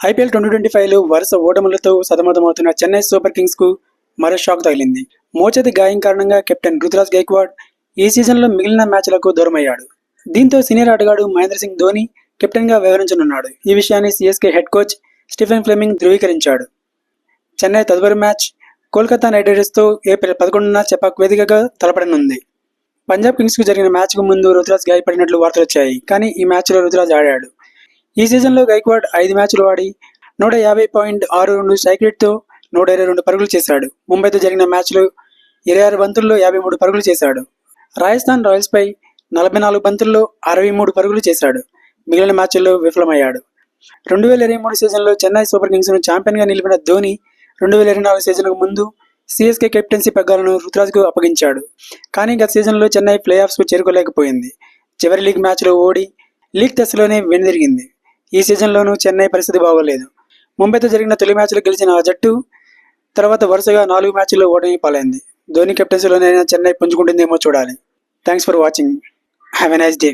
IPL 2025లో వరుస ఓటములతో సతమతమవుతున్న Chennai super కింగ్స్కు మరో షాక్ తగిలింది. మోచేతి గాయం కారణంగా కెప్టెన్ రుతురాజ్ గైక్వాడ్ ఈ సీజన్లో మిగిలిన మ్యాచ్లకు దూరమయ్యాడు. దీంతో సీనియర్ ఆటగాడు మహేంద్ర సింగ్ ధోని కెప్టెన్గా వ్యవహరించనున్నాడు. ఈ విషయాన్ని CSK head coach Stephen Fleming ధృవీకరించాడు. చెన్నై తదుపరి మ్యాచ్ కోల్కతా నైట్ రైడర్స్తో ఏప్రిల్ 11న చెపాక్ వేదికగా తలపడనుంది. పంజాబ్ కింగ్స్కు జరిగిన మ్యాచ్కు ముందు రుతురాజ్ గాయపడినట్లు వార్తలొచ్చాయి. కానీ ఈ మ్యాచ్లో రుతురాజ్ ఆడాడు. ఈ సీజన్లో గైక్వాడ్ 5 మ్యాచ్లు ఆడి 150.62 స్ట్రైక్ రేట్తో 122 పరుగులు చేశాడు. ముంబైతో జరిగిన మ్యాచ్లో 26 బంతుల్లో 53 పరుగులు చేశాడు. రాజస్థాన్ రాయల్స్పై 44 బంతుల్లో 63 పరుగులు చేశాడు. మిగిలిన మ్యాచ్ల్లో విఫలమయ్యాడు. 2023 సీజన్లో చెన్నై సూపర్ కింగ్స్ను ఛాంపియన్గా నిలిపిన ధోని 2024 సీజన్కు ముందు సీఎస్కే కెప్టెన్సీ పగ్గాలను రుతురాజ్కు అప్పగించాడు. కానీ గత సీజన్లో చెన్నై ప్లే ఆఫ్స్కు చేరుకోలేకపోయింది. చివరి లీగ్ మ్యాచ్లో ఓడి లీగ్ దశలోనే వెనుదిరిగింది. ఈ సీజన్లోనూ చెన్నై పరిస్థితి బాగోలేదు. ముంబైతో జరిగిన తొలి మ్యాచ్లో గెలిచిన ఆ జట్టు తర్వాత వరుసగా 4 మ్యాచ్ల్లో ఓటమి పాలైంది. ధోని కెప్టెన్సీలోనైనా చెన్నై పుంజుకుంటుందేమో చూడాలి. Thanks for watching. Have a nice day.